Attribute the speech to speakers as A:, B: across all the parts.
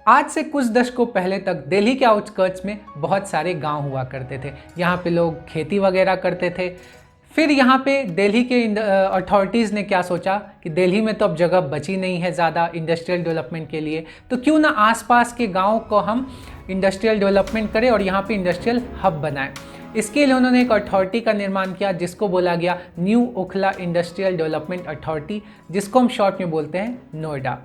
A: आज से कुछ दशकों पहले तक दिल्ली के आउटस्कर्ट्स में बहुत सारे गांव हुआ करते थे। यहाँ पे लोग खेती वगैरह करते थे। फिर यहाँ पे दिल्ली के अथॉरिटीज़ ने क्या सोचा कि दिल्ली में तो अब जगह बची नहीं है ज़्यादा इंडस्ट्रियल डेवलपमेंट के लिए, तो क्यों ना आसपास के गाँव को हम इंडस्ट्रियल डेवलपमेंट करें और यहाँ पे इंडस्ट्रियल हब बनाएं। इसके लिए उन्होंने एक अथॉरिटी का निर्माण किया जिसको बोला गया new Okhla industrial development authority, जिसको हम शॉर्ट में बोलते हैं नोएडा।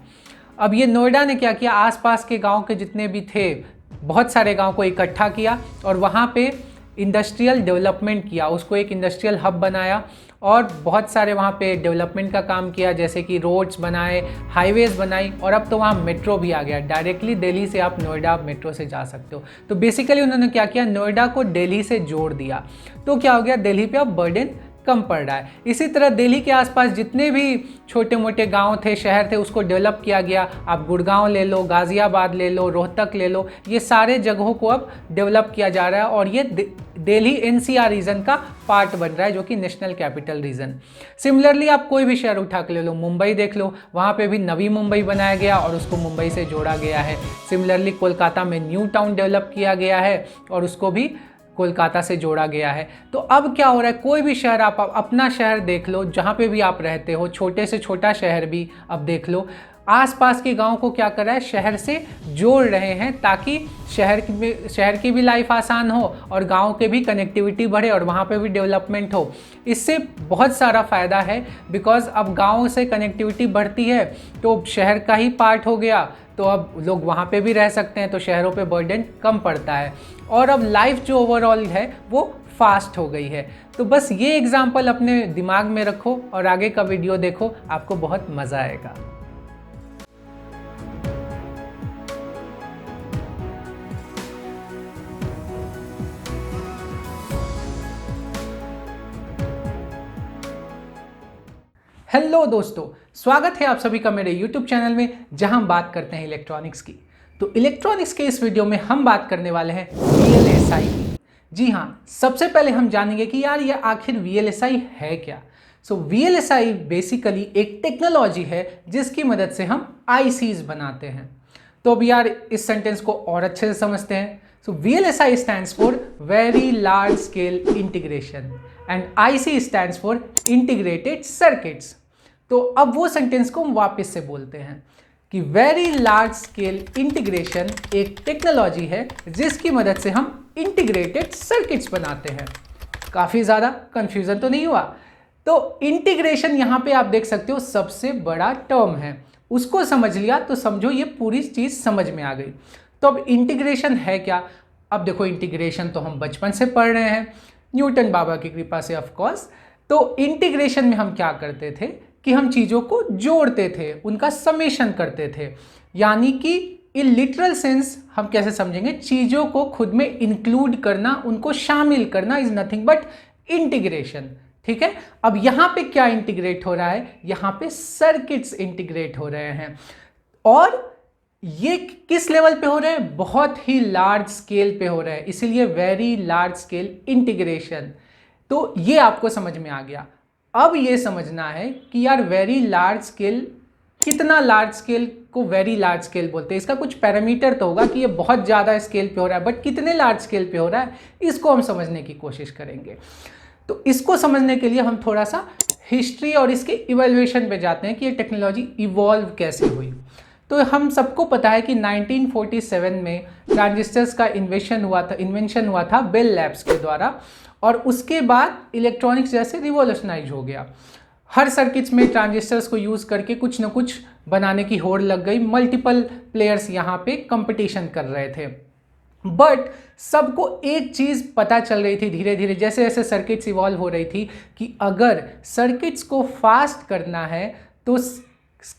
A: अब ये नोएडा ने क्या किया, आसपास के गांव के जितने भी थे बहुत सारे गांव को इकट्ठा किया और वहाँ पे इंडस्ट्रियल डेवलपमेंट किया, उसको एक इंडस्ट्रियल हब बनाया और बहुत सारे वहाँ पे डेवलपमेंट का काम किया, जैसे कि रोड्स बनाए, हाईवेज़ बनाई और अब तो वहाँ मेट्रो भी आ गया। डायरेक्टली दिल्ली से आप नोएडा मेट्रो से जा सकते हो। तो बेसिकली उन्होंने क्या किया, नोएडा को दिल्ली से जोड़ दिया। तो क्या हो गया, दिल्ली पे अब बर्डन कम पड़ रहा है। इसी तरह दिल्ली के आसपास जितने भी छोटे मोटे गांव थे, शहर थे, उसको डेवलप किया गया। आप गुड़गांव ले लो, गाज़ियाबाद ले लो, रोहतक ले लो, ये सारे जगहों को अब डेवलप किया जा रहा है और ये दिल्ली एनसीआर रीजन का पार्ट बन रहा है, जो कि नेशनल कैपिटल रीजन। सिमिलरली आप कोई भी शहर उठा के ले लो, मुंबई देख लो, वहाँ पे भी नवी मुंबई बनाया गया और उसको मुंबई से जोड़ा गया है। सिमिलरली कोलकाता में न्यू टाउन डेवलप किया गया है और उसको भी कोलकाता से जोड़ा गया है। तो अब क्या हो रहा है, कोई भी शहर आप अपना शहर देख लो, जहाँ पे भी आप रहते हो, छोटे से छोटा शहर भी अब देख लो, आसपास के गांव को क्या कर रहा है, शहर से जोड़ रहे हैं ताकि शहर की भी लाइफ आसान हो और गांव के भी कनेक्टिविटी बढ़े और वहाँ पे भी डेवलपमेंट हो। इससे बहुत सारा फ़ायदा है, बिकॉज अब गांव से कनेक्टिविटी बढ़ती है तो शहर का ही पार्ट हो गया, तो अब लोग वहाँ पे भी रह सकते हैं, तो शहरों पे बर्डन कम पड़ता है और अब लाइफ जो ओवरऑल है वो फास्ट हो गई है। तो बस ये एग्जांपल अपने दिमाग में रखो और आगे का वीडियो देखो, आपको बहुत मज़ा आएगा। हेलो दोस्तों, स्वागत है आप सभी का मेरे YouTube चैनल में, जहां हम बात करते हैं इलेक्ट्रॉनिक्स की। तो इलेक्ट्रॉनिक्स के इस वीडियो में हम बात करने वाले हैं VLSI की। जी हाँ, सबसे पहले हम जानेंगे कि यार ये आखिर VLSI है क्या। VLSI बेसिकली एक टेक्नोलॉजी है जिसकी मदद से हम ICs बनाते हैं। तो अब यार इस सेंटेंस को और अच्छे से समझते हैं। VLSI stands for Very Large Scale Integration and IC stands for Integrated Circuits। तो अब वो सेंटेंस को हम वापस से बोलते हैं कि वेरी लार्ज स्केल इंटीग्रेशन एक टेक्नोलॉजी है जिसकी मदद से हम इंटीग्रेटेड सर्किट्स बनाते हैं। काफ़ी ज़्यादा कंफ्यूजन तो नहीं हुआ? तो इंटीग्रेशन यहाँ पे आप देख सकते हो सबसे बड़ा टर्म है, उसको समझ लिया तो समझो ये पूरी चीज़ समझ में आ गई। तो अब इंटीग्रेशन है क्या? अब देखो, इंटीग्रेशन तो हम बचपन से पढ़ रहे हैं, न्यूटन बाबा की कृपा से ऑफ कोर्स। तो इंटीग्रेशन में हम क्या करते थे कि हम चीज़ों को जोड़ते थे, उनका समेशन करते थे। यानी कि इन लिटरल सेंस हम कैसे समझेंगे, चीज़ों को खुद में इंक्लूड करना, उनको शामिल करना इज नथिंग बट इंटीग्रेशन। ठीक है, अब यहाँ पे क्या इंटीग्रेट हो रहा है, यहाँ पे सर्किट्स इंटीग्रेट हो रहे हैं और ये किस लेवल पे हो रहे हैं, बहुत ही लार्ज स्केल पे हो रहे हैं, इसीलिए वेरी लार्ज स्केल इंटीग्रेशन। तो ये आपको समझ में आ गया। अब ये समझना है कि यार वेरी लार्ज स्केल, कितना लार्ज स्केल को वेरी लार्ज स्केल बोलते हैं, इसका कुछ पैरामीटर तो होगा कि ये बहुत ज़्यादा स्केल पे हो रहा है, बट कितने लार्ज स्केल पे हो रहा है इसको हम समझने की कोशिश करेंगे। तो इसको समझने के लिए हम थोड़ा सा हिस्ट्री और इसके इवैल्यूएशन पे जाते हैं कि ये टेक्नोलॉजी इवॉल्व कैसे हुई। तो हम सबको पता है कि 1947 में ट्रांजिस्टर्स का इन्वेंशन हुआ था बेल लैब्स के द्वारा और उसके बाद इलेक्ट्रॉनिक्स जैसे रिवॉल्यूशनाइज हो गया। हर सर्किट्स में ट्रांजिस्टर्स को यूज़ करके कुछ ना कुछ बनाने की होड़ लग गई। मल्टीपल प्लेयर्स यहाँ पे कंपटीशन कर रहे थे, बट सबको एक चीज़ पता चल रही थी धीरे धीरे जैसे जैसे सर्किट्स इवॉल्व हो रही थी कि अगर सर्किट्स को फास्ट करना है तो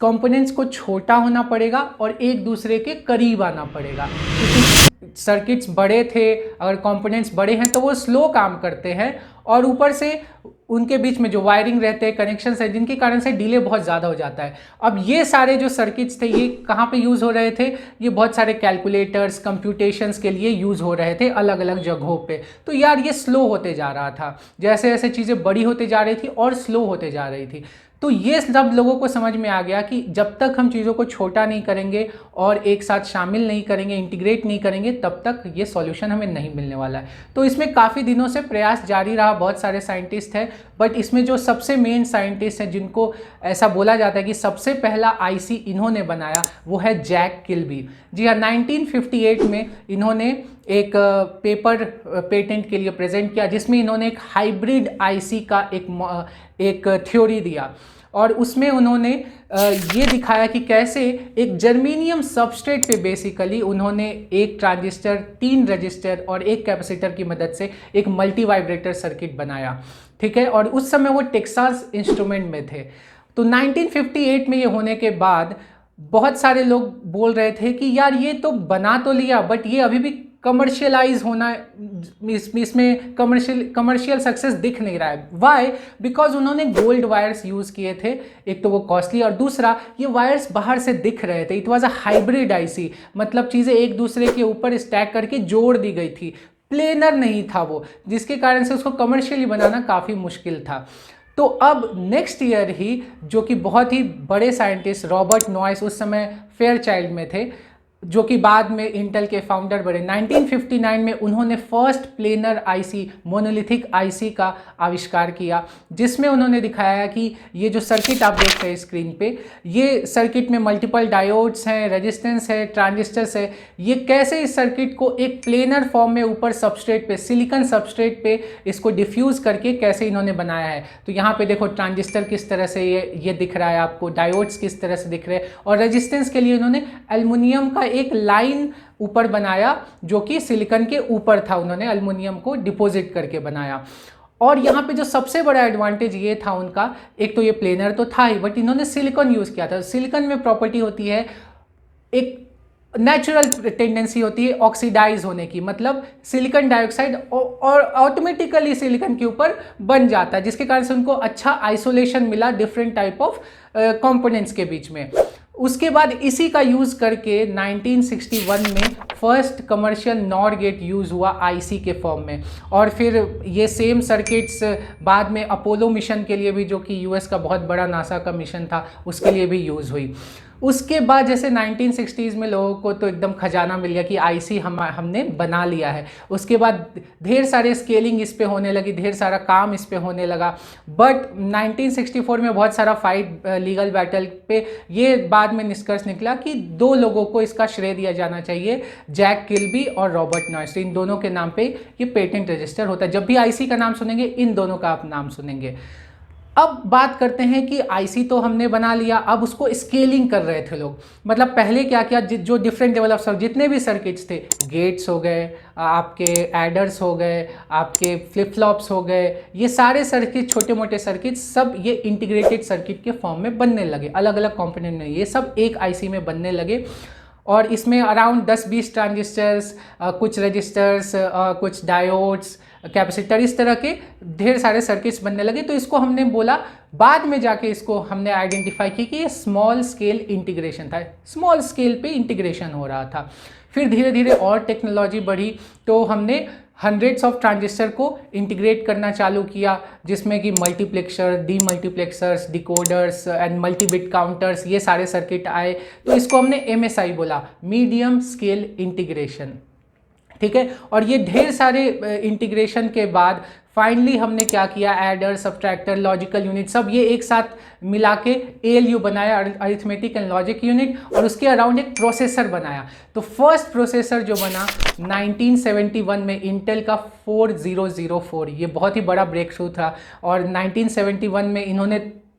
A: कंपोनेंट्स को छोटा होना पड़ेगा और एक दूसरे के करीब आना पड़ेगा। क्योंकि सर्किट्स बड़े थे, अगर कंपोनेंट्स बड़े हैं तो वो स्लो काम करते हैं और ऊपर से उनके बीच में जो वायरिंग रहते हैं, कनेक्शंस है, जिनके कारण से डिले बहुत ज़्यादा हो जाता है। अब ये सारे जो सर्किट्स थे ये कहाँ पे यूज़ हो रहे थे, ये बहुत सारे कैलकुलेटर्स, कंप्यूटेशंस के लिए यूज़ हो रहे थे अलग अलग जगहों पे। तो यार ये स्लो होते जा रहा था, जैसे जैसे चीज़ें बड़ी होते जा रही थी और स्लो होते जा रही थी। तो ये सब लोगों को समझ में आ गया कि जब तक हम चीज़ों को छोटा नहीं करेंगे और एक साथ शामिल नहीं करेंगे, इंटीग्रेट नहीं करेंगे, तब तक ये सॉल्यूशन हमें नहीं मिलने वाला है। तो इसमें काफ़ी दिनों से प्रयास जारी रहा, बहुत सारे साइंटिस्ट हैं, बट इसमें जो सबसे मेन साइंटिस्ट हैं जिनको ऐसा बोला जाता है कि सबसे पहला आईसी इन्होंने बनाया, वो है जैक किल्बी। जी हाँ, 1958 में इन्होंने एक पेपर पेटेंट के लिए प्रेजेंट किया, जिसमें इन्होंने एक हाइब्रिड आईसी का एक थ्योरी दिया, और उसमें उन्होंने ये दिखाया कि कैसे एक जर्मेनियम सबस्ट्रेट पे बेसिकली उन्होंने एक ट्रांजिस्टर, 3 रजिस्टर और एक कैपेसिटर की मदद से एक मल्टी वाइब्रेटर सर्किट बनाया। ठीक है, और उस समय वो टेक्सास इंस्ट्रूमेंट में थे। तो 1958 में ये होने के बाद बहुत सारे लोग बोल रहे थे कि यार ये तो बना तो लिया, बट ये अभी भी कमर्शियलाइज होना, इसमें कमर्शियल सक्सेस दिख नहीं रहा है। वाई? बिकॉज उन्होंने गोल्ड वायर्स यूज़ किए थे, एक तो वो कॉस्टली, और दूसरा ये वायर्स बाहर से दिख रहे थे। It was a hybrid IC, मतलब चीज़ें एक दूसरे के ऊपर स्टैक करके जोड़ दी गई थी, प्लेनर नहीं था वो, जिसके कारण से उसको कमर्शियली बनाना काफ़ी मुश्किल था। तो अब नेक्स्ट ईयर ही, जो कि बहुत ही बड़े साइंटिस्ट रॉबर्ट नॉइस उस समय फेयरचाइल्ड में थे, जो कि बाद में इंटेल के फाउंडर बने, 1959 में उन्होंने first planar IC, monolithic IC का आविष्कार किया, जिसमें उन्होंने दिखाया कि ये जो सर्किट आप देख रहे हैं स्क्रीन पे, ये सर्किट में मल्टीपल डायोड्स हैं, रेजिस्टेंस है, ट्रांजिस्टर्स है, ये कैसे इस सर्किट को एक प्लेनर फॉर्म में ऊपर सबस्ट्रेट पे, सिलिकॉन सबस्ट्रेट पे इसको डिफ्यूज़ करके कैसे इन्होंने बनाया है। तो यहाँ पे देखो ट्रांजिस्टर किस तरह से ये दिख रहा है आपको, डायोड्स किस तरह से दिख रहे हैं, और रेजिस्टेंस के लिए इन्होंने एल्युमिनियम का एक लाइन ऊपर बनाया, जो कि सिलिकॉन के ऊपर था, उन्होंने एल्युमिनियम को डिपॉजिट करके बनाया। और यहाँ पे जो सबसे बड़ा एडवांटेज ये था उनका, एक तो ये प्लेनर तो था ही, बट इन्होंने सिलिकॉन यूज़ किया था। सिलिकॉन में प्रॉपर्टी होती है, एक नेचुरल टेंडेंसी होती है ऑक्सीडाइज होने की, मतलब सिलिकॉन डाइऑक्साइड और ऑटोमेटिकली सिलिकॉन के ऊपर बन जाता है, जिसके कारण से उनको अच्छा आइसोलेशन मिला डिफरेंट टाइप ऑफ कंपोनेंट्स के बीच में। उसके बाद इसी का यूज़ करके 1961 में first commercial NOR gate use हुआ आईसी के फॉर्म में, और फिर ये सेम सर्किट्स बाद में अपोलो मिशन के लिए भी, जो कि यूएस का बहुत बड़ा नासा का मिशन था, उसके लिए भी यूज़ हुई। उसके बाद जैसे 1960s में लोगों को तो एकदम खजाना मिल गया कि आईसी हमने बना लिया है। उसके बाद ढेर सारे स्केलिंग इस पे होने लगी, ढेर सारा काम इस पे होने लगा। बट 1964 में बहुत सारा फाइट, लीगल बैटल पे ये बाद में निष्कर्ष निकला कि 2 लोगों को इसका श्रेय दिया जाना चाहिए, जैक किल्बी और रॉबर्ट नॉइस। इन दोनों के नाम पे ये पेटेंट रजिस्टर होता है। जब भी आईसी का नाम सुनेंगे, इन दोनों का आप नाम सुनेंगे। अब बात करते हैं कि आईसी तो हमने बना लिया, अब उसको स्केलिंग कर रहे थे लोग। मतलब पहले क्या किया, जो डिफरेंट लेवल ऑफ जितने भी सर्किट्स थे, गेट्स हो गए, आपके एडर्स हो गए, आपके फ्लिप फ्लॉप्स हो गए, ये सारे सर्किट, छोटे मोटे सर्किट, सब ये इंटीग्रेटेड सर्किट के फॉर्म में बनने लगे, अलग अलग कंपोनेंट में, ये सब एक आईसी में बनने लगे। और इसमें अराउंड 10-20 ट्रांजिस्टर्स, कुछ रजिस्टर्स, कुछ डायोड्स, कैपेसिटर, इस तरह के ढेर सारे सर्किट्स बनने लगे। तो इसको हमने बोला, बाद में जाके इसको हमने आइडेंटिफाई किया कि ये स्मॉल स्केल इंटीग्रेशन था, स्मॉल स्केल पे इंटीग्रेशन हो रहा था। फिर धीरे धीरे और टेक्नोलॉजी बढ़ी, तो हमने हंड्रेड्स ऑफ ट्रांजिस्टर को इंटीग्रेट करना चालू किया, जिसमें कि मल्टीप्लेक्सर, डीमल्टीप्लेक्सर्स, डिकोडर्स एंड मल्टीबिट काउंटर्स, ये सारे सर्किट आए। तो इसको हमने MSI बोला, मीडियम स्केल इंटीग्रेशन। ठीक है, और ये ढेर सारे इंटीग्रेशन के बाद फाइनली हमने क्या किया, एडर, सब्ट्रैक्टर, लॉजिकल यूनिट, सब ये एक साथ मिला के ALU बनाया, अरिथमेटिक एंड लॉजिक यूनिट, और उसके अराउंड एक प्रोसेसर बनाया। तो फर्स्ट प्रोसेसर जो बना 1971 में, इंटेल का 4004, ये बहुत ही बड़ा ब्रेक थ्रू था। और 1971 में इन्होंने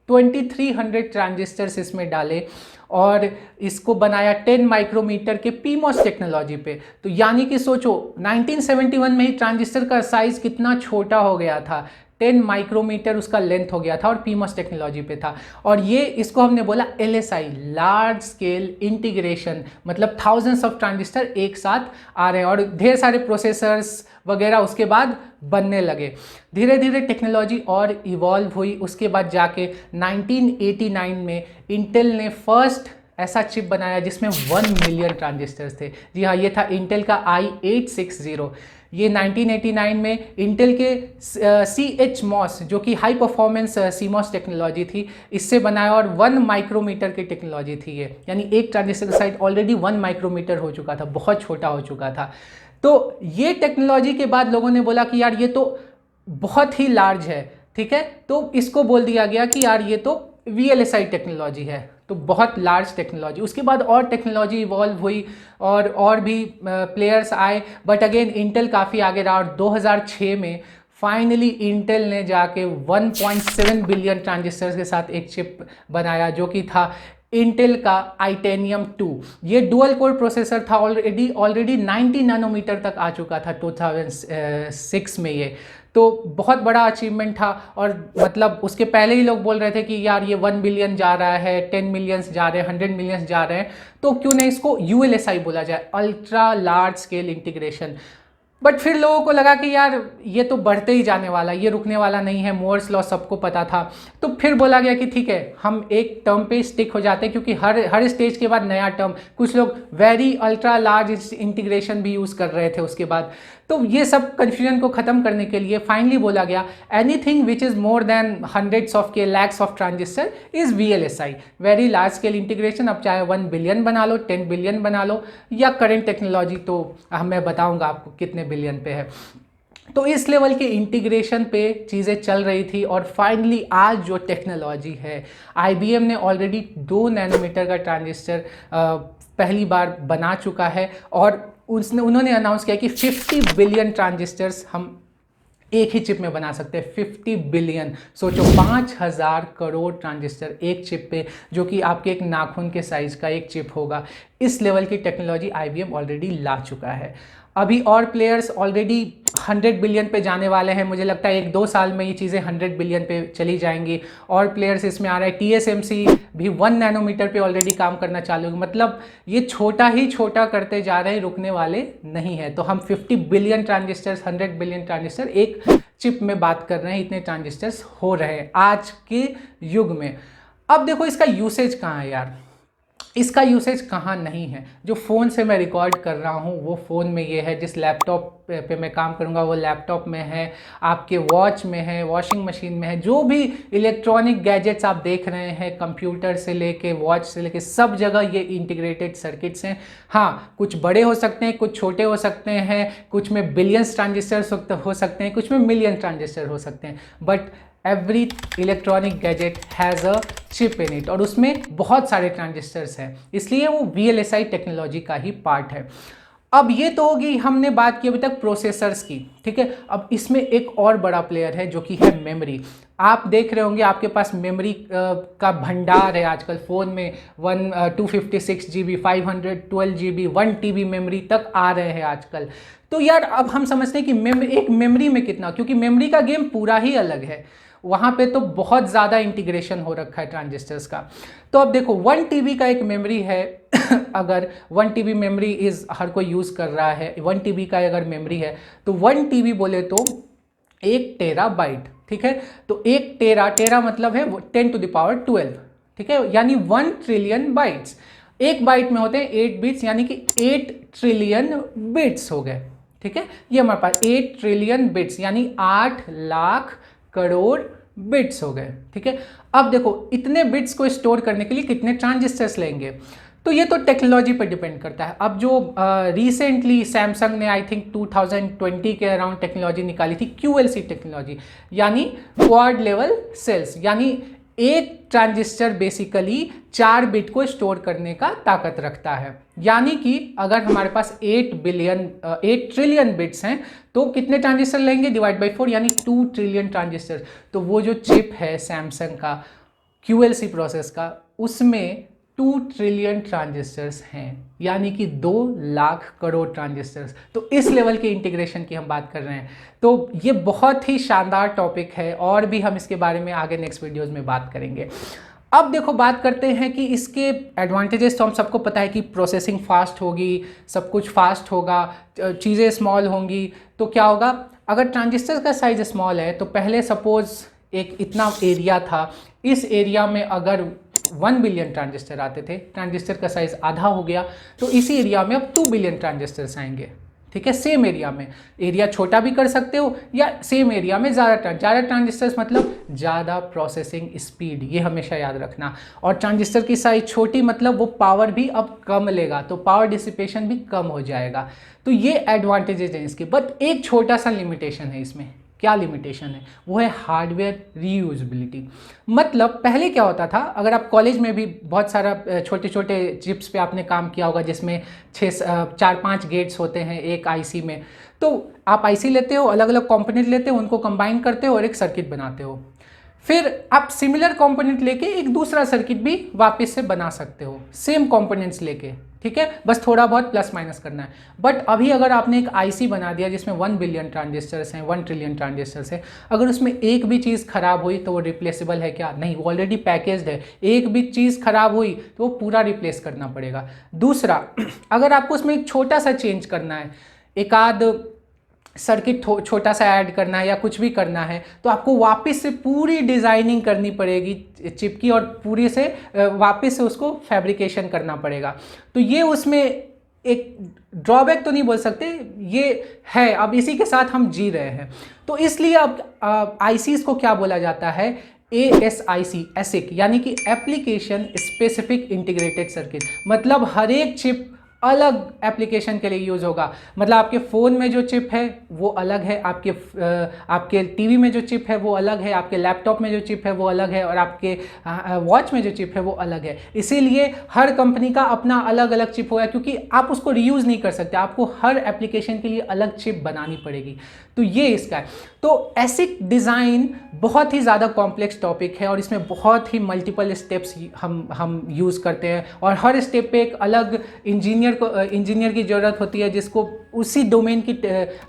A: 2300 ट्रांजिस्टर्स इसमें डाले, और इसको बनाया 10 माइक्रोमीटर के PMOS टेक्नोलॉजी पे। तो यानी कि सोचो 1971 में ही ट्रांजिस्टर का साइज कितना छोटा हो गया था, 10 माइक्रोमीटर उसका लेंथ हो गया था, और PMOS टेक्नोलॉजी पे था। और ये, इसको हमने बोला LSI, लार्ज स्केल इंटीग्रेशन, मतलब थाउजेंड्स ऑफ ट्रांजिस्टर एक साथ आ रहे हैं, और ढेर सारे प्रोसेसर्स वगैरह उसके बाद बनने लगे। धीरे धीरे टेक्नोलॉजी और इवॉल्व हुई। उसके बाद जाके 1989 में इंटेल ने फर्स्ट ऐसा चिप बनाया जिसमें 1 मिलियन ट्रांजिस्टर्स थे। जी हाँ, ये था इंटेल का i860। ये 1989 में इंटेल के CHMOS जो कि हाई परफॉर्मेंस CMOS टेक्नोलॉजी थी, इससे बनाया और 1 माइक्रोमीटर की टेक्नोलॉजी थी ये, यानी एक ट्रांजिस्टर का साइज ऑलरेडी 1 माइक्रोमीटर हो चुका था, बहुत छोटा हो चुका था। तो ये टेक्नोलॉजी के बाद लोगों ने बोला कि यार ये तो बहुत ही लार्ज है, ठीक है, तो इसको बोल दिया गया कि यार ये तो VLSI टेक्नोलॉजी है, तो बहुत लार्ज टेक्नोलॉजी। उसके बाद और टेक्नोलॉजी इवॉल्व हुई और भी प्लेयर्स आए, बट अगेन इंटेल काफ़ी आगे रहा और 2006 में फाइनली इंटेल ने जाके 1.7 बिलियन ट्रांजिस्टर्स के साथ एक चिप बनाया जो कि था इंटेल का Itanium 2। ये डुअल कोर प्रोसेसर था, ऑलरेडी 90 नैनोमीटर तक आ चुका था 2006 में ये, तो बहुत बड़ा अचीवमेंट था। और मतलब उसके पहले ही लोग बोल रहे थे कि यार ये 1 बिलियन जा रहा है, 10 मिलियंस जा रहे हैं, 100 मिलियंस जा रहे हैं, तो क्यों नहीं इसको ULSI बोला जाए, ultra large scale integration. But फिर लोगों को लगा कि यार ये तो बढ़ते ही जाने वाला, ये रुकने वाला नहीं है, मोर्स लॉ सबको पता था, तो फिर बोला गया कि ठीक है हम एक टर्म पे स्टिक हो जाते हैं, क्योंकि हर स्टेज के बाद नया टर्म, कुछ लोग वेरी अल्ट्रा लार्ज इंटीग्रेशन भी यूज़ कर रहे थे उसके बाद। तो ये सब कन्फ्यूजन को ख़त्म करने के लिए फाइनली बोला गया anything which is more than hundreds of के lakhs of transistor is VLSI, very large scale integration. अब चाहे 1 बिलियन बना लो, 10 बिलियन बना लो, या करेंट टेक्नोलॉजी तो मैं बताऊंगा आपको कितने बिलियन पे है। तो इस लेवल के इंटीग्रेशन पे चीज़ें चल रही थी और फाइनली आज जो टेक्नोलॉजी है, IBM ने ऑलरेडी 2 नैनोमीटर का ट्रांजिस्टर पहली बार बना चुका है और उन्होंने अनाउंस किया कि 50 बिलियन ट्रांजिस्टर्स हम एक ही चिप में बना सकते हैं। 50 बिलियन, सोचो 5000 करोड़ ट्रांजिस्टर एक चिप पे, जो कि आपके एक नाखून के साइज का एक चिप होगा। इस लेवल की टेक्नोलॉजी IBM ऑलरेडी ला चुका है। अभी और प्लेयर्स ऑलरेडी 100 बिलियन पे जाने वाले हैं, मुझे लगता है 1-2 साल में ये चीज़ें 100 बिलियन पे चली जाएंगी। और प्लेयर्स इसमें आ रहा है, TSMC भी 1 नैनोमीटर पे ऑलरेडी काम करना चालू है। मतलब ये छोटा ही छोटा करते जा रहे हैं, रुकने वाले नहीं है। तो हम 50 बिलियन ट्रांजिस्टर्स, 100 बिलियन ट्रांजिस्टर एक चिप में बात कर रहे हैं, इतने ट्रांजिस्टर्स हो रहे हैं आज के युग में। अब देखो इसका यूसेज कहाँ है यार, इसका यूसेज कहाँ नहीं है। जो फ़ोन से मैं रिकॉर्ड कर रहा हूँ वो फ़ोन में ये है, जिस लैपटॉप पे मैं काम करूँगा वो लैपटॉप में है, आपके वॉच में है, वॉशिंग मशीन में है, जो भी इलेक्ट्रॉनिक गैजेट्स आप देख रहे हैं, कंप्यूटर से लेके वॉच से लेके सब जगह ये इंटीग्रेटेड सर्किट्स हैं। हाँ, कुछ बड़े हो सकते हैं, कुछ छोटे हो सकते हैं, कुछ में बिलियंस ट्रांजिस्टर्स हो सकते हैं, कुछ में मिलियन ट्रांजिस्टर हो सकते हैं, but every electronic gadget has a chip in it, और उसमें बहुत सारे ट्रांजिस्टर्स हैं, इसलिए वो VLSI टेक्नोलॉजी का ही पार्ट है। अब ये तो होगी, हमने बात की अभी तक प्रोसेसर्स की, ठीक है। अब इसमें एक और बड़ा प्लेयर है जो कि है मेमोरी। आप देख रहे होंगे आपके पास मेमोरी का भंडार है आजकल फ़ोन में, 256 GB, 512 GB, 1 TB मेमोरी तक आ रहे हैं आजकल। तो यार अब हम समझते हैं कि एक मेमोरी में कितना, क्योंकि मेमोरी का गेम पूरा ही अलग है, वहाँ पे तो बहुत ज़्यादा इंटीग्रेशन हो रखा है ट्रांजिस्टर्स का। तो अब देखो 1 TB का एक मेमोरी है अगर 1 TB मेमोरी हर कोई यूज़ कर रहा है, 1 TB का अगर मेमोरी है तो 1 TB बोले तो 1 टेराबाइट, ठीक है। तो 1 टेरा मतलब है 10 to the power 12, ठीक है, यानी 1 ट्रिलियन बाइट्स। एक बाइट में होते हैं 8 बिट्स, यानी कि 8 ट्रिलियन बिट्स हो गए, ठीक है। ये हमारे पास 8 ट्रिलियन बिट्स यानी 8 लाख करोड़ बिट्स हो गए, ठीक है। अब देखो इतने बिट्स को स्टोर करने के लिए कितने ट्रांजिस्टर्स लेंगे, तो ये तो टेक्नोलॉजी पर डिपेंड करता है। अब जो रिसेंटली सैमसंग ने आई थिंक 2020 के अराउंड टेक्नोलॉजी निकाली थी, QLC टेक्नोलॉजी, यानी क्वाड लेवल सेल्स, यानी एक ट्रांजिस्टर बेसिकली 4 बिट को स्टोर करने का ताकत रखता है। यानी कि अगर हमारे पास 8 ट्रिलियन बिट्स हैं तो कितने ट्रांजिस्टर लेंगे, डिवाइड बाई 4, यानी 2 ट्रिलियन ट्रांजिस्टर। तो वो जो चिप है सैमसंग का QLC प्रोसेस का, उसमें 2 ट्रिलियन ट्रांजिस्टर्स हैं, यानी कि 2 लाख करोड़ ट्रांजिस्टर्स। तो इस लेवल के इंटीग्रेशन की हम बात कर रहे हैं। तो ये बहुत ही शानदार टॉपिक है और भी हम इसके बारे में आगे नेक्स्ट वीडियोज़ में बात करेंगे। अब देखो बात करते हैं कि इसके एडवांटेजेस तो हम सबको पता है कि प्रोसेसिंग फास्ट होगी, सब कुछ फास्ट होगा, चीज़ें स्मॉल होंगी। तो क्या होगा, अगर ट्रांजिस्टर का साइज स्मॉल है तो पहले सपोज एक इतना एरिया था, इस एरिया में अगर 1 बिलियन ट्रांजिस्टर आते थे, ट्रांजिस्टर का साइज़ आधा हो गया, तो इसी एरिया में अब 2 बिलियन ट्रांजिस्टर्स आएंगे। ठीक है, सेम एरिया में, एरिया छोटा भी कर सकते हो या सेम एरिया में ज़्यादा ट्रांजिस्टर्स मतलब ज़्यादा प्रोसेसिंग स्पीड, ये हमेशा याद रखना। और ट्रांजिस्टर की साइज छोटी मतलब वो पावर भी अब कम लेगा, तो पावर डिसिपेशन भी कम हो जाएगा। तो ये एडवांटेजेस हैं इसके, बट एक छोटा सा लिमिटेशन है इसमें। क्या लिमिटेशन है? वो है हार्डवेयर रीयूजेबिलिटी। मतलब पहले क्या होता था, अगर आप कॉलेज में भी बहुत सारा छोटे छोटे चिप्स पे आपने काम किया होगा जिसमें 4-5 गेट्स होते हैं एक आईसी में, तो आप आईसी लेते हो, अलग अलग कंपोनेंट लेते हो, उनको कंबाइन करते हो और एक सर्किट बनाते हो। फिर आप सिमिलर कंपोनेंट लेके एक दूसरा सर्किट भी वापस से बना सकते हो, सेम कंपोनेंट्स लेके। ठीक है, बस थोड़ा बहुत प्लस माइनस करना है। बट अभी अगर आपने एक आईसी बना दिया जिसमें 1 बिलियन ट्रांजिस्टर्स हैं, 1 ट्रिलियन ट्रांजिस्टर्स हैं, अगर उसमें एक भी चीज़ खराब हुई तो वो रिप्लेसेबल है क्या? नहीं, वो ऑलरेडी पैकेज्ड है। एक भी चीज़ खराब हुई तो वो पूरा रिप्लेस करना पड़ेगा। दूसरा, अगर आपको उसमें एक छोटा सा चेंज करना है, एक आध सर्किट छोटा सा ऐड करना है या कुछ भी करना है, तो आपको वापस से पूरी डिज़ाइनिंग करनी पड़ेगी चिप की और पूरी से वापस से उसको फैब्रिकेशन करना पड़ेगा। तो ये उसमें एक ड्रॉबैक तो नहीं बोल सकते, ये है, अब इसी के साथ हम जी रहे हैं। तो इसलिए अब आईसीज को क्या बोला जाता है? ASIC, एसिक, यानी कि एप्लीकेशन स्पेसिफिक इंटीग्रेटेड सर्किट। मतलब हर एक चिप अलग एप्लीकेशन के लिए यूज़ होगा। मतलब आपके फ़ोन में जो चिप है वो अलग है, आपके टीवी में जो चिप है वो अलग है, आपके लैपटॉप में जो चिप है वो अलग है, और आपके वॉच में जो चिप है वो अलग है। इसीलिए हर कंपनी का अपना अलग अलग चिप होगा, क्योंकि आप उसको रीयूज़ नहीं कर सकते, आपको हर एप्लीकेशन के लिए अलग चिप बनानी पड़ेगी। तो ये इसका है। तो एसिक डिज़ाइन बहुत ही ज़्यादा कॉम्प्लेक्स टॉपिक है और इसमें बहुत ही मल्टीपल स्टेप्स हम यूज़ करते हैं, और हर स्टेप पे एक अलग इंजीनियर की ज़रूरत होती है जिसको उसी डोमेन की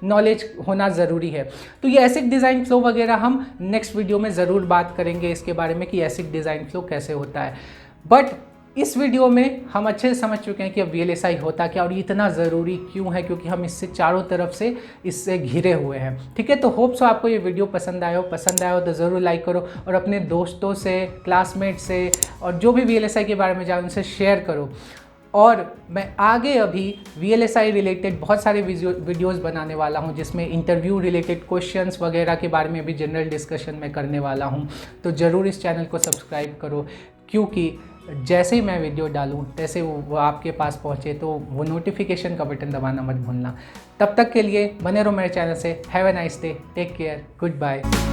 A: नॉलेज होना ज़रूरी है। तो ये एसिक डिज़ाइन फ्लो वगैरह हम नेक्स्ट वीडियो में ज़रूर बात करेंगे इसके बारे में कि एसिक डिज़ाइन फ्लो कैसे होता है। बट इस वीडियो में हम अच्छे से समझ चुके हैं कि अब VLSI होता क्या और ये इतना ज़रूरी क्यों है, क्योंकि हम इससे चारों तरफ से इससे घिरे हुए हैं। ठीक है, तो होप सो आपको ये वीडियो पसंद आया हो तो ज़रूर लाइक करो और अपने दोस्तों से, क्लासमेट से, और जो भी VLSI के बारे में जाने उनसे शेयर करो। और मैं आगे अभी VLSI रिलेटेड बहुत सारे वीडियोस बनाने वाला हूं, जिसमें इंटरव्यू रिलेटेड क्वेश्चंस वगैरह के बारे में भी जनरल डिस्कशन में करने वाला हूं। तो ज़रूर इस चैनल को सब्सक्राइब करो, क्योंकि जैसे ही मैं वीडियो डालूं तैसे वो आपके पास पहुंचे, तो वो नोटिफिकेशन का बटन दबाना मत भूलना। तब तक के लिए बने रहो मेरे चैनल से। Have a nice day, take care, good bye.